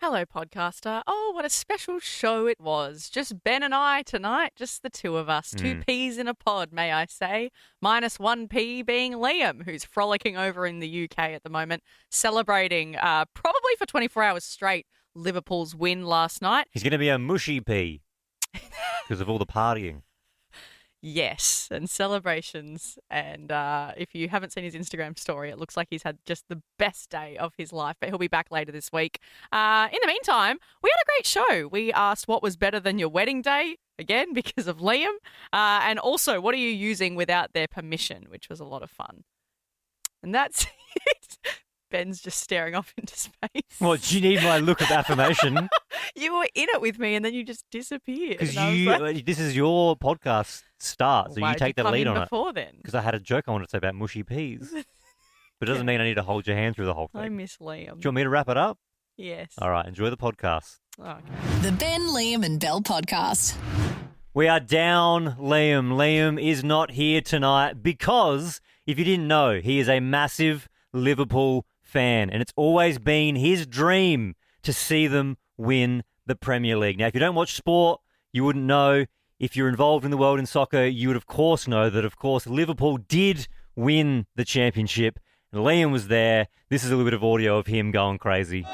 Hello, podcaster. Oh, what a special show it was. Just Ben and I tonight, just the two of us. Two peas in a pod, may I say. Minus one pea being Liam, who's frolicking over in the UK at the moment, celebrating probably for 24 hours straight Liverpool's win last night. He's going to be a mushy pea because of all the partying. Yes, and celebrations. And if you haven't seen his Instagram story, it looks like he's had just the best day of his life, but he'll be back later this week. In the meantime, we had a great show. We asked what was better than your wedding day, again, because of Liam. And also, what are you using without their permission, which was a lot of fun. And that's it. Ben's just staring off into space. Well, do you need my look of affirmation? You were in it with me and then you just disappeared. Because like, this is your podcast start, so why you did take the come lead in on it. before then? Because I had a joke I wanted to say about mushy peas. But it doesn't mean I need to hold your hand through the whole thing. I miss Liam. Do you want me to wrap it up? Yes. All right, enjoy the podcast. Okay. The Ben, Liam and Belle podcast. We are down Liam. Liam is not here tonight because, if you didn't know, he is a massive Liverpool fan, and it's always been his dream to see them win the Premier League. Now, if you don't watch sport, you wouldn't know. If you're involved in the world in soccer, you would, of course, know that, of course, Liverpool did win the championship, and Liam was there. This is a little bit of audio of him going crazy.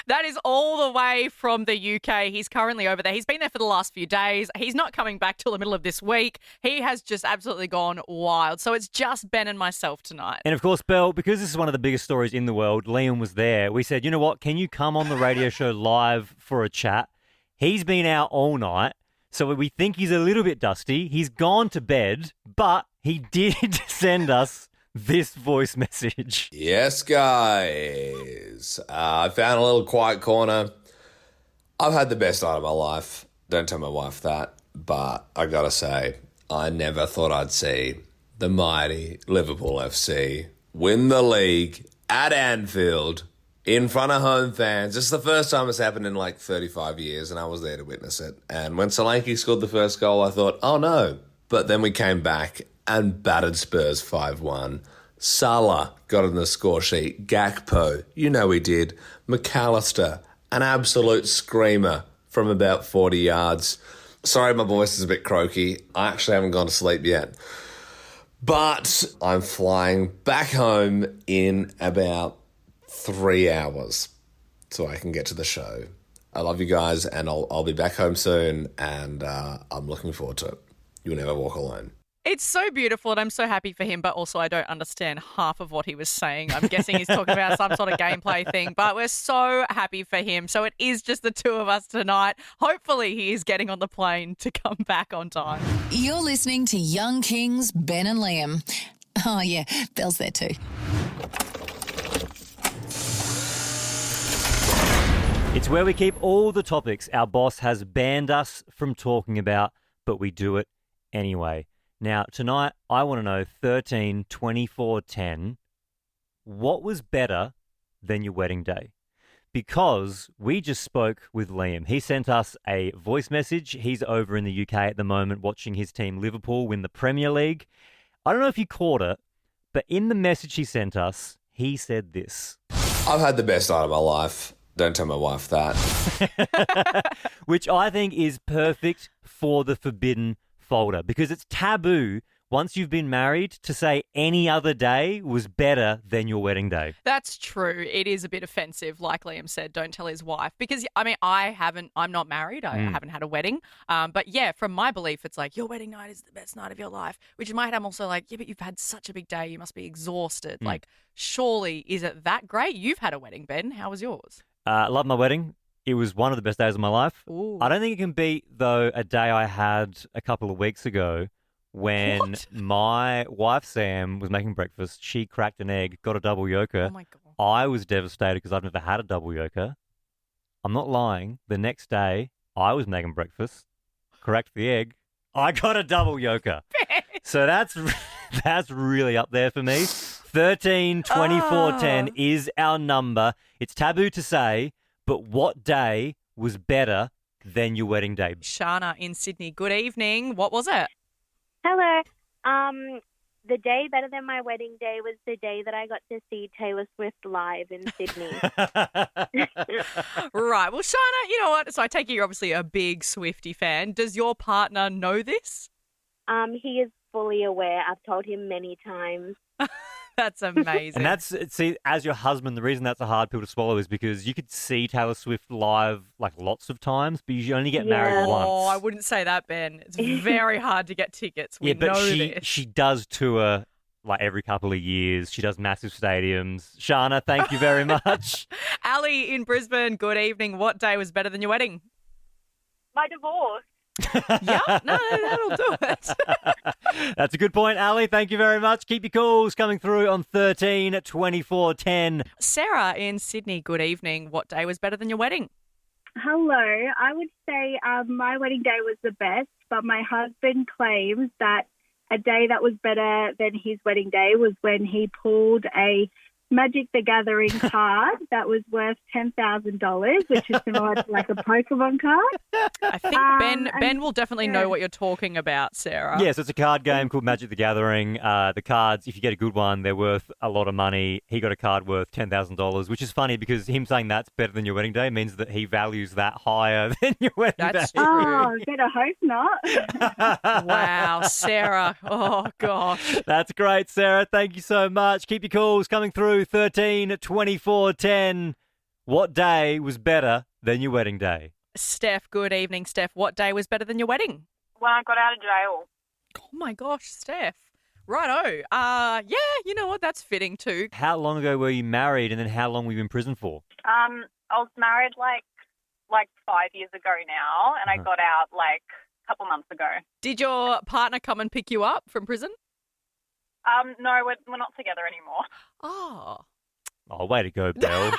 That is all the way from the UK. He's currently over there. He's been there for the last few days. He's not coming back till the middle of this week. He has just absolutely gone wild. So it's just Ben and myself tonight. And of course, Belle, because this is one of the biggest stories in the world, Liam was there. We said, you know what, can you come on the radio show live for a chat? He's been out all night, so we think he's a little bit dusty. He's gone to bed, but he did send us this voice message. Yes, guys. I found a little quiet corner. I've had the best night of my life. Don't tell my wife that. But I gotta say, I never thought I'd see the mighty Liverpool FC win the league at Anfield in front of home fans. It's the first time it's happened in like 35 years, and I was there to witness it. And when Solanke scored the first goal, I thought, oh no. But then we came back and battered Spurs 5-1. Salah got on the score sheet. Gakpo, you know he did. McAllister, an absolute screamer from about 40 yards. Sorry, my voice is a bit croaky. I actually haven't gone to sleep yet. But I'm flying back home in about 3 hours so I can get to the show. I love you guys, and I'll be back home soon, and I'm looking forward to it. You'll never walk alone. It's so beautiful and I'm so happy for him, but also I don't understand half of what he was saying. I'm guessing he's talking about some sort of gameplay thing, but we're so happy for him. So it is just the two of us tonight. Hopefully he is getting on the plane to come back on time. You're listening to Young Kings, Ben and Liam. Oh, yeah, Belle's there too. It's where we keep all the topics our boss has banned us from talking about, but we do it anyway. Now, tonight, I want to know 13, 24, 10, what was better than your wedding day? Because we just spoke with Liam. He sent us a voice message. He's over in the UK at the moment watching his team Liverpool win the Premier League. I don't know if you caught it, but in the message he sent us, he said this. I've had the best night of my life. Don't tell my wife that. Which I think is perfect for the forbidden folder, because it's taboo once you've been married to say any other day was better than your wedding day. That's true. It is a bit offensive, like Liam said, don't tell his wife. Because, I mean, I'm not married. I haven't had a wedding. But yeah, from my belief, it's like your wedding night is the best night of your life, which in my head, I'm also like, yeah, but you've had such a big day. You must be exhausted. Like, surely, is it that great? You've had a wedding, Ben. How was yours? I love my wedding. It was one of the best days of my life. Ooh. I don't think it can beat, though, a day I had a couple of weeks ago when my wife, Sam, was making breakfast. She cracked an egg, got a double yolker. Oh, my God. I was devastated because I've never had a double yolker. I'm not lying. The next day, I was making breakfast, cracked the egg. I got a double yolker. So that's really up there for me. 13, 24, 10 is our number. It's taboo to say, but what day was better than your wedding day? Shana in Sydney, good evening. What was it? Hello. the day better than my wedding day was the day that I got to see Taylor Swift live in Sydney. Right. Well, Shana, you know what? So I take it you're obviously a big Swiftie fan. Does your partner know this? He is fully aware. I've told him many times. That's amazing. And see, as your husband, the reason that's a hard pill to swallow is because you could see Taylor Swift live like lots of times, but you only get married once. Oh, I wouldn't say that, Ben. It's very hard to get tickets. We Yeah, but know she this. she does tour like every couple of years. She does massive stadiums. Shana, thank you very much. Ali in Brisbane, good evening. What day was better than your wedding? My divorce. Yeah, no, that'll do it. That's a good point, Ali. Thank you very much. Keep your calls coming through on 13 24 10. Sarah in Sydney, good evening. What day was better than your wedding? Hello. I would say my wedding day was the best, but my husband claims that a day that was better than his wedding day was when he pulled a Magic the Gathering card that was worth $10,000, which is similar to like a Pokemon card. I think Ben will definitely know what you're talking about, Sarah. Yes, it's a card game called Magic the Gathering. The cards, if you get a good one, they're worth a lot of money. He got a card worth $10,000, which is funny because him saying that's better than your wedding day means that he values that higher than your wedding That's day. true. Oh, better hope not. Wow, Sarah. Oh, gosh. That's great, Sarah. Thank you so much. Keep your calls coming through 13 24 10. What day was better than your wedding day? Steph, good evening. Steph, what day was better than your wedding? When I got out of jail. Oh, my gosh, Steph. Righto. Yeah, you know what? That's fitting too. How long ago were you married and then how long were you in prison for? I was married like 5 years ago now, and I got out like a couple months ago. Did your partner come and pick you up from prison? No, we're not together anymore. Oh. Oh, way to go, Belle.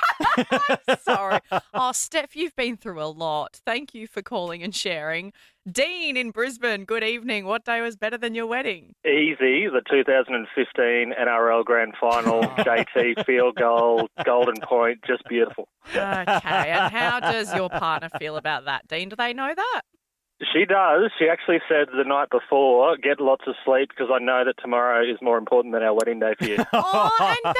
Sorry. Oh, Steph, you've been through a lot. Thank you for calling and sharing. Dean in Brisbane, good evening. What day was better than your wedding? Easy, the 2015 NRL Grand Final, JT field goal, golden point, just beautiful. Okay, and how does your partner feel about that, Dean? Do they know that? She does. She actually said the night before, get lots of sleep because I know that tomorrow is more important than our wedding day for you. Oh, and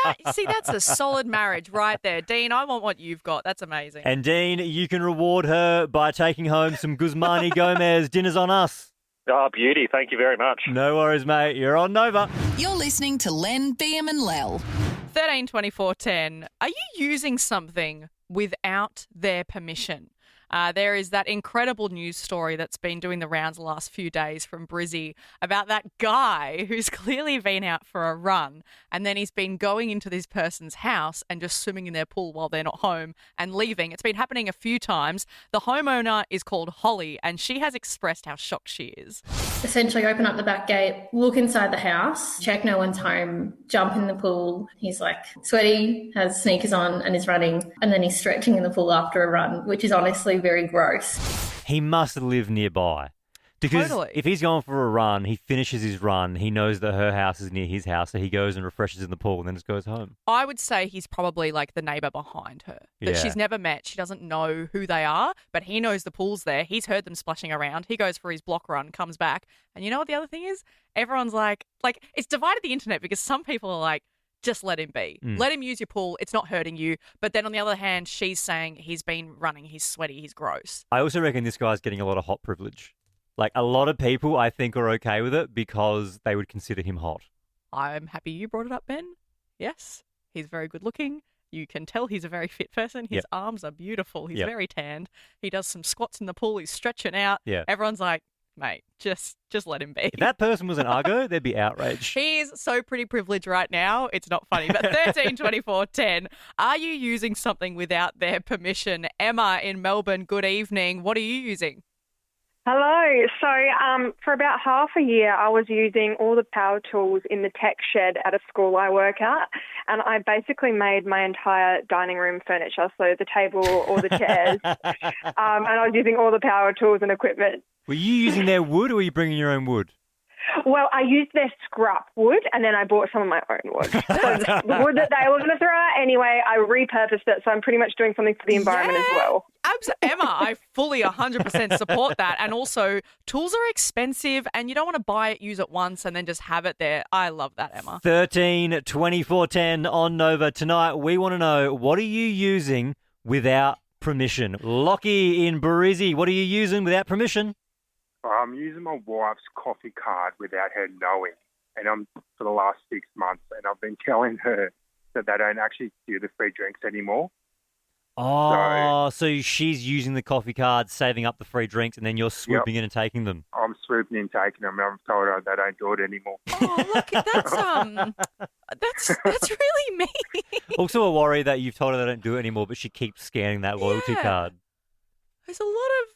that's a solid marriage right there. Dean, I want what you've got. That's amazing. And Dean, you can reward her by taking home some Guzmani Gomez. Dinner's on us. Oh, beauty. Thank you very much. No worries, mate. You're on Nova. You're listening to Len, BM and Lel. 13 24 10. Are you using something without their permission? There is that incredible news story that's been doing the rounds the last few days from Brizzy about that guy who's clearly been out for a run and then he's been going into this person's house and just swimming in their pool while they're not home and leaving. It's been happening a few times. The homeowner is called Holly and she has expressed how shocked she is. Essentially open up the back gate, look inside the house, check no one's home, jump in the pool. He's like sweaty, has sneakers on and is running, and then he's stretching in the pool after a run, which is honestly very gross. He must live nearby. Because Totally. if he's going for a run, he finishes his run, he knows that her house is near his house, so he goes and refreshes in the pool and then just goes home. I would say he's probably like the neighbour behind her that Yeah. she's never met. She doesn't know who they are, but he knows the pool's there. He's heard them splashing around. He goes for his block run, comes back. And you know what the other thing is? Everyone's like it's divided the internet because some people are like, just let him be. Let him use your pool. It's not hurting you. But then on the other hand, she's saying he's been running. He's sweaty. He's gross. I also reckon this guy's getting a lot of hot privilege. Like, a lot of people, I think, are okay with it because they would consider him hot. I'm happy you brought it up, Ben. Yes, he's very good looking. You can tell he's a very fit person. His Yep. arms are beautiful. He's Yep. very tanned. He does some squats in the pool. He's stretching out. Yeah. Everyone's like, mate, just let him be. If that person was an Argo, they'd be outraged. He's so pretty privileged right now. It's not funny. But 13 24 10. Are you using something without their permission? Emma in Melbourne, good evening. What are you using? Hello. So for about half a year, I was using all the power tools in the tech shed at a school I work at, and I basically made my entire dining room furniture, so the table, all the chairs, and I was using all the power tools and equipment. Were you using their wood or were you bringing your own wood? Well, I used their scrap wood and then I bought some of my own wood. So the wood that they were going to throw out anyway, I repurposed it. So I'm pretty much doing something for the environment as well. Emma, I fully 100% support that. And also, tools are expensive and you don't want to buy it, use it once and then just have it there. I love that, Emma. 13 24 10 on Nova. Tonight, we want to know, what are you using without permission? Lockie in Brizzy, what are you using without permission? I'm using my wife's coffee card without her knowing, and I'm for the last 6 months, and I've been telling her that they don't actually do the free drinks anymore. Oh, so she's using the coffee card, saving up the free drinks, and then you're swooping in and taking them. I'm swooping in, taking them, and I've told her they don't do it anymore. Oh, look, that's really mean. Also a worry that you've told her they don't do it anymore, but she keeps scanning that loyalty card. There's a lot of,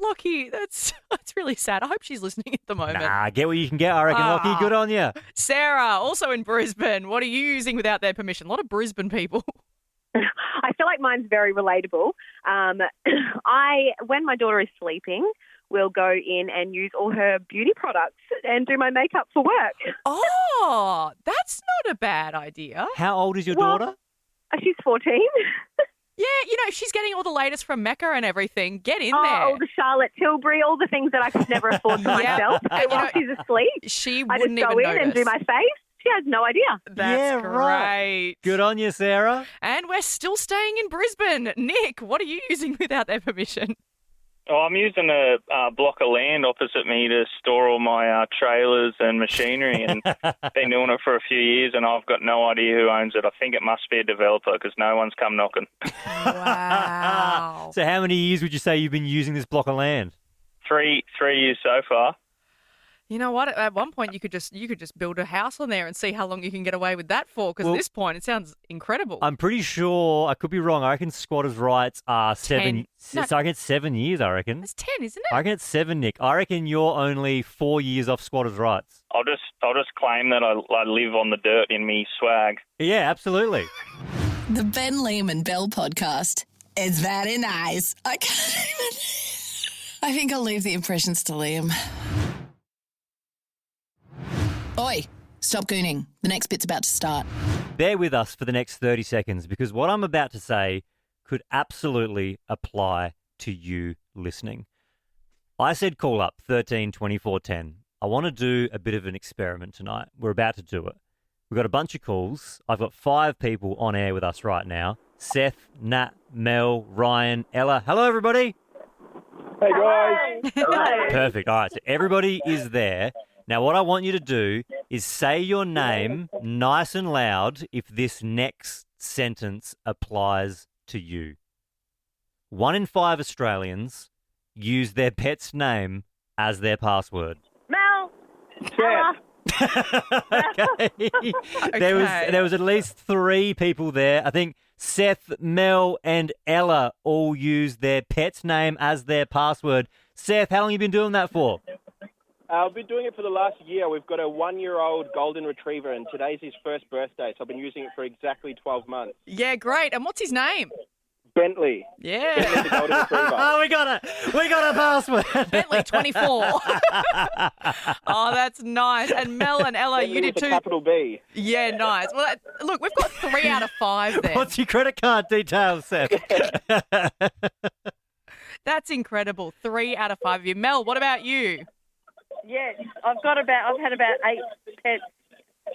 Lockie, that's really sad. I hope she's listening at the moment. Nah, get what you can get, I reckon, Lockie. Good on you. Sarah, also in Brisbane, what are you using without their permission? A lot of Brisbane people. I feel like mine's very relatable. When my daughter is sleeping, will go in and use all her beauty products and do my makeup for work. Oh, that's not a bad idea. How old is your daughter? She's 14. Yeah, if she's getting all the latest from Mecca and everything, get in there. All the Charlotte Tilbury, all the things that I could never afford for myself. And while she's asleep, she I just wouldn't go even in notice. and do my face. She has no idea. That's great. Right. Good on you, Sarah. And we're still staying in Brisbane. Nick, what are you using without their permission? Oh, I'm using a block of land opposite me to store all my trailers and machinery, and been doing it for a few years, and I've got no idea who owns it. I think it must be a developer because no one's come knocking. Wow. So how many years would you say you've been using this block of land? 3 years so far. You know what? At one point, you could just build a house on there and see how long you can get away with that for. Because at this point, it sounds incredible. I'm pretty sure, I could be wrong, I reckon squatters' rights are 7. No. So I reckon it's 7 years, I reckon. It's 10, isn't it? I reckon it's 7, Nick. I reckon you're only 4 years off squatters' rights. I'll just claim that I live on the dirt in me swag. Yeah, absolutely. The Ben, Liam and Belle podcast. It's very nice. I think I'll leave the impressions to Liam. Oi, stop gooning. The next bit's about to start. Bear with us for the next 30 seconds because what I'm about to say could absolutely apply to you listening. I said call up 13 24 10. I want to do a bit of an experiment tonight. We're about to do it. We've got a bunch of calls. I've got 5 people on air with us right now. Seth, Nat, Mel, Ryan, Ella. Hello, everybody. Hey, guys. Hello. Perfect. All right, so everybody is there. Now, what I want you to do is say your name nice and loud if this next sentence applies to you. 1 in 5 Australians use their pet's name as their password. Mel. Ella. Okay. There was at least 3 people there. I think Seth, Mel, and Ella all use their pet's name as their password. Seth, how long have you been doing that for? I've been doing it for the last year. We've got a 1-year-old golden retriever, and today's his first birthday, so I've been using it for exactly 12 months. Yeah, great. And what's his name? Bentley. Yeah. Bentley the golden retriever. Oh, we got a password. Bentley 24. Oh, that's nice. And Mel and Ella, Bentley you did with a too. capital B. Yeah, nice. Well, look, we've got 3 out of 5 there. What's your credit card details, Seth? That's incredible. 3 out of 5 of you. Mel, what about you? Yes, I've had about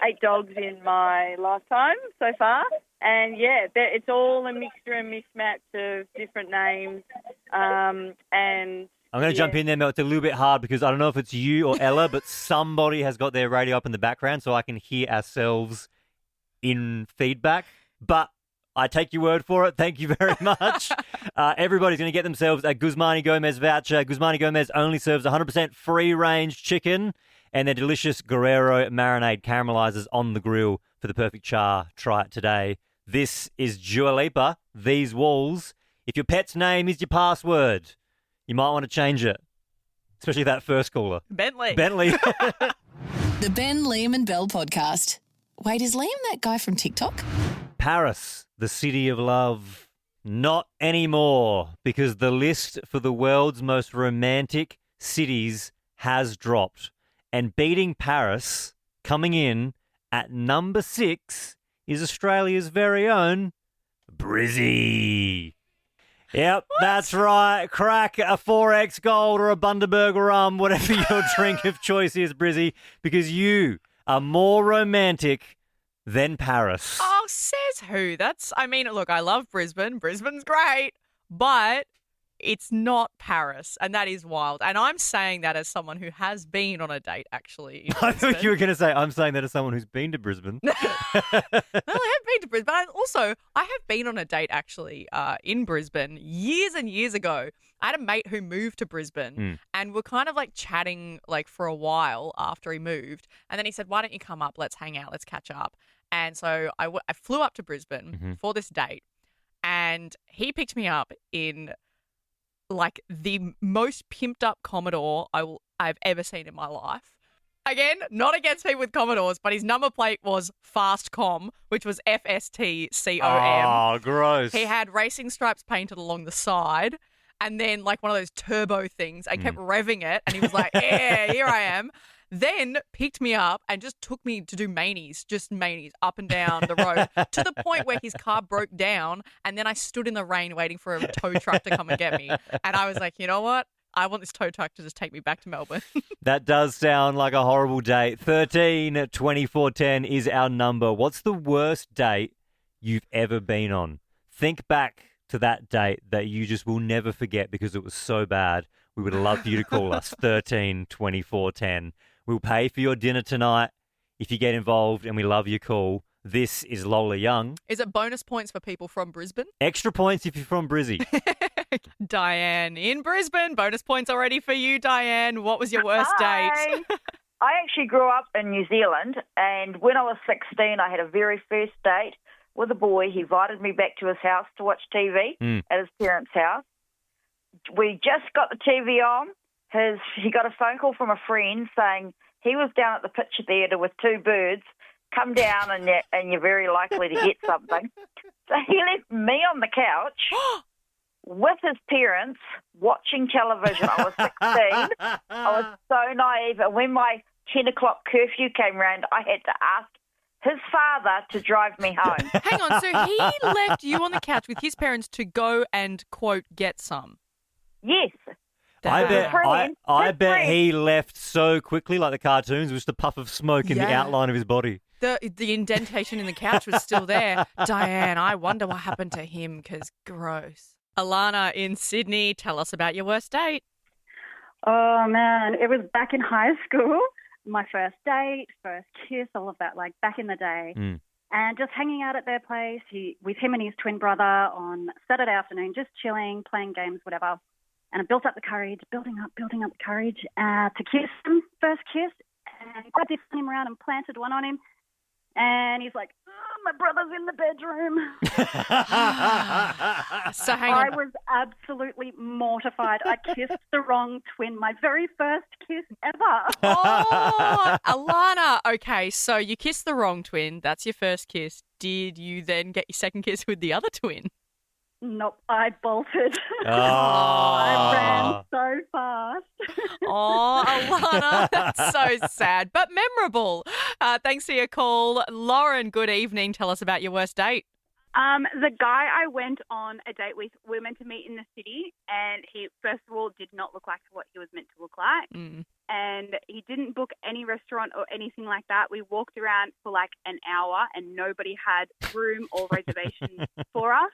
8 dogs in my lifetime so far, and yeah, it's all a mixture and mismatch of different names. And I'm going to jump in there, Mel. It's a little bit hard because I don't know if it's you or Ella, but somebody has got their radio up in the background so I can hear ourselves in feedback. But I take your word for it. Thank you very much. Everybody's going to get themselves a Guzmani Gomez voucher. Guzmani Gomez only serves 100% free-range chicken and their delicious Guerrero marinade caramelizers on the grill for the perfect char. Try it today. This is Dua Lipa, These Walls. If your pet's name is your password, you might want to change it, especially that first caller. Bentley. The Ben, Liam and Belle podcast. Wait, is Liam that guy from TikTok? Paris, the city of love. Not anymore, because the list for the world's most romantic cities has dropped. And beating Paris, coming in at number 6, is Australia's very own Brizzy. Yep, that's right. Crack a 4X Gold or a Bundaberg rum, whatever your drink of choice is, Brizzy, because you are more romantic than Paris. Oh, says who? Look, I love Brisbane. Brisbane's great, but it's not Paris, and that is wild. And I'm saying that as someone who has been on a date, actually. I thought you were going to say, I'm saying that as someone who's been to Brisbane. Well, I have been to Brisbane. I have been on a date, actually, in Brisbane years and years ago. I had a mate who moved to Brisbane and we're kind of like chatting like for a while after he moved. And then he said, why don't you come up? Let's hang out. Let's catch up. And so I flew up to Brisbane for this date, and he picked me up in like the most pimped up Commodore I've ever seen in my life. Again, not against people with Commodores, but his number plate was Fastcom, which was FSTCOM. Oh, gross. He had racing stripes painted along the side, and then like one of those turbo things. I kept revving it, and he was like, yeah, here I am. Then picked me up and just took me to do manies, up and down the road to the point where his car broke down. And then I stood in the rain waiting for a tow truck to come and get me. And I was like, you know what? I want this tow truck to just take me back to Melbourne. That does sound like a horrible date. 13 24 10 is our number. What's the worst date you've ever been on? Think back to that date that you just will never forget because it was so bad. We would love for you to call us 13 24 10. We'll pay for your dinner tonight if you get involved, and we love your call. This is Lola Young. Is it bonus points for people from Brisbane? Extra points if you're from Brizzy. Diane in Brisbane. Bonus points already for you, Diane. What was your worst date? I actually grew up in New Zealand, and when I was 16, I had a very first date with a boy. He invited me back to his house to watch TV at his parents' house. We just got the TV on. He got a phone call from a friend saying he was down at the picture theatre with 2 birds. Come down and you're very likely to get something. So he left me on the couch with his parents watching television. I was 16. I was so naive. And when my 10 o'clock curfew came round, I had to ask his father to drive me home. Hang on, so he left you on the couch with his parents to go and, quote, get some? Yes. I bet he left so quickly, like the cartoons, with just a puff of smoke in the outline of his body. The indentation in the couch was still there. Diane, I wonder what happened to him, because gross. Alana in Sydney, tell us about your worst date. Oh, man, it was back in high school. My first date, first kiss, all of that, like back in the day. And just hanging out at their place with him and his twin brother on Saturday afternoon, just chilling, playing games, whatever. And I built up the courage, building up the courage to kiss him, first kiss. And I grabbed him around and planted one on him. And he's like, oh, my brother's in the bedroom. So hang on. I was absolutely mortified. I kissed the wrong twin, my very first kiss ever. Oh, Alana. Okay, so you kissed the wrong twin. That's your first kiss. Did you then get your second kiss with the other twin? Nope, I bolted. Oh. I ran so fast. Oh, Alana, that's so sad, but memorable. Thanks for your call. Lauren, good evening. Tell us about your worst date. The guy I went on a date with, we were meant to meet in the city, and he, first of all, did not look like what he was meant to look like. And he didn't book any restaurant or anything like that. We walked around for like an hour, and nobody had room or reservations for us.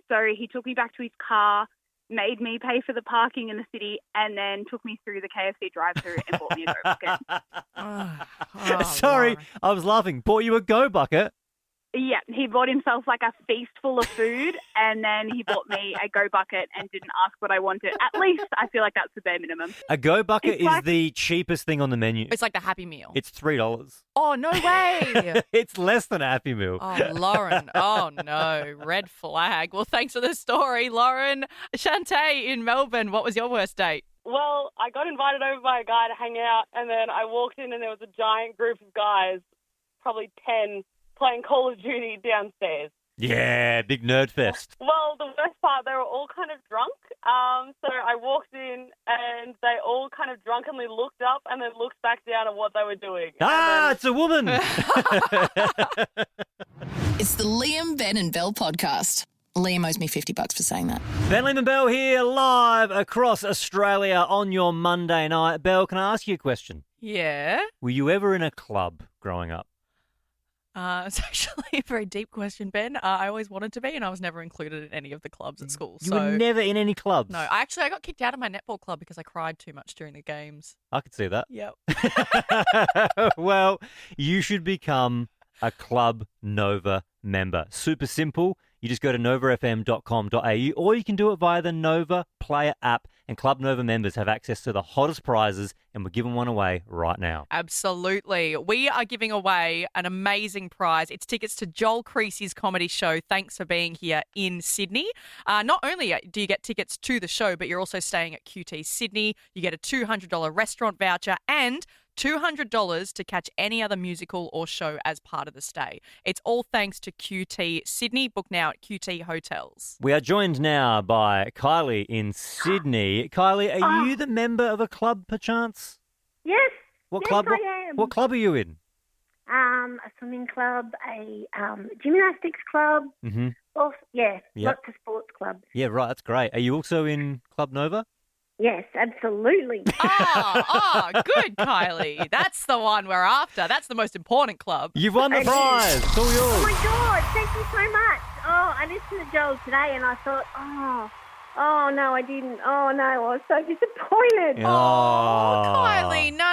So he took me back to his car, made me pay for the parking in the city, and then took me through the KFC drive-thru and bought me a Go Bucket. Sorry, Lauren. I was laughing. Bought you a Go Bucket? Yeah, he bought himself like a feast full of food, and then he bought me a Go Bucket and didn't ask what I wanted. At least I feel like that's the bare minimum. A Go Bucket is the cheapest thing on the menu. It's like the Happy Meal. It's $3. Oh, no way. It's less than a Happy Meal. Oh, Lauren. Oh, no. Red flag. Well, thanks for the story, Lauren. Shantae in Melbourne, what was your worst date? Well, I got invited over by a guy to hang out, and then I walked in and there was a giant group of guys, probably 10, playing Call of Duty downstairs. Yeah, big nerd fest. Well, the worst part, they were all kind of drunk. So I walked in and they all kind of drunkenly looked up and then looked back down at what they were doing. It's a woman. It's the Liam, Ben and Belle podcast. Liam owes me $50 for saying that. Ben, Liam and Belle here live across Australia on your Monday night. Belle, can I ask you a question? Yeah. Were you ever in a club growing up? It's actually a very deep question, Ben. I always wanted to be, and I was never included in any of the clubs at school. You were never in any clubs? No, I got kicked out of my netball club because I cried too much during the games. I could see that. Yep. Well, you should become a Club Nova member. Super simple. You just go to novafm.com.au, or you can do it via the Nova Player app, and Club Nova members have access to the hottest prizes, and we're giving one away right now. Absolutely. We are giving away an amazing prize. It's tickets to Joel Creasy's comedy show, Thanks for Being Here in Sydney. Not only do you get tickets to the show, but you're also staying at QT Sydney. You get a $200 restaurant voucher and $200 to catch any other musical or show as part of the stay. It's all thanks to QT Sydney. Book now at QT Hotels. We are joined now by Kylie in Sydney. Kylie, are you the member of a club, perchance? Yes. What yes, club? I am. What club are you in? A swimming club, a gymnastics club. Mm-hmm. Also, Yep. lots of sports clubs. Yeah, right. That's great. Are you also in Club Nova? Yes, absolutely. Good, Kylie. That's the one we're after. That's the most important club. You've won the prize. It's all yours. Oh, my God. Thank you so much. Oh, I listened to Joel today and I thought, oh, no, I didn't. Oh, no, I was so disappointed. Kylie, no.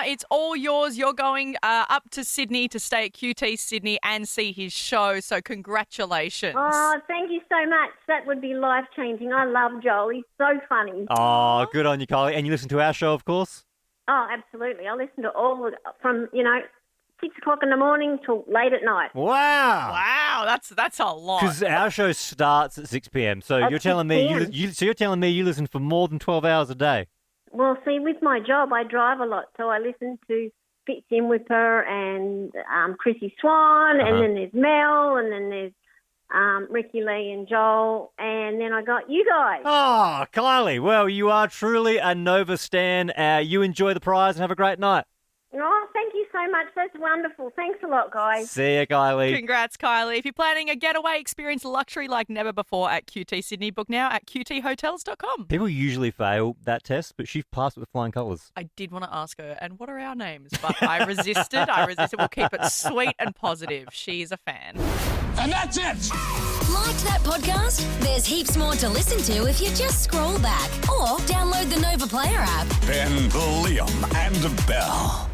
It's all yours. You're going up to Sydney to stay at QT Sydney and see his show. So congratulations. Oh, thank you so much. That would be life-changing. I love Joel. He's so funny. Oh, good on you, Kylie. And you listen to our show, of course? Oh, absolutely. I listen to all from, 6 o'clock in the morning till late at night. Wow. That's a lot. Because our show starts at 6 p.m. So At you're telling 6 me p.m. you're telling me you listen for more than 12 hours a day. Well, see, with my job, I drive a lot, so I listen to Fits In With Her and Chrissy Swan, and then there's Mel, and then there's Ricky Lee and Joel, and then I got you guys. Oh, Kylie, well, you are truly a Nova stan. You enjoy the prize and have a great night. Oh, thank you so much. That's wonderful. Thanks a lot, guys. See ya, Kylie. Congrats, Kylie. If you're planning a getaway, experience luxury like never before at QT Sydney. Book now at qthotels.com. People usually fail that test, but she passed with flying colours. I did want to ask her, and what are our names? But I resisted. We'll keep it sweet and positive. She's a fan. And that's it. Liked that podcast? There's heaps more to listen to if you just scroll back or download the Nova Player app. Ben, Liam and Belle.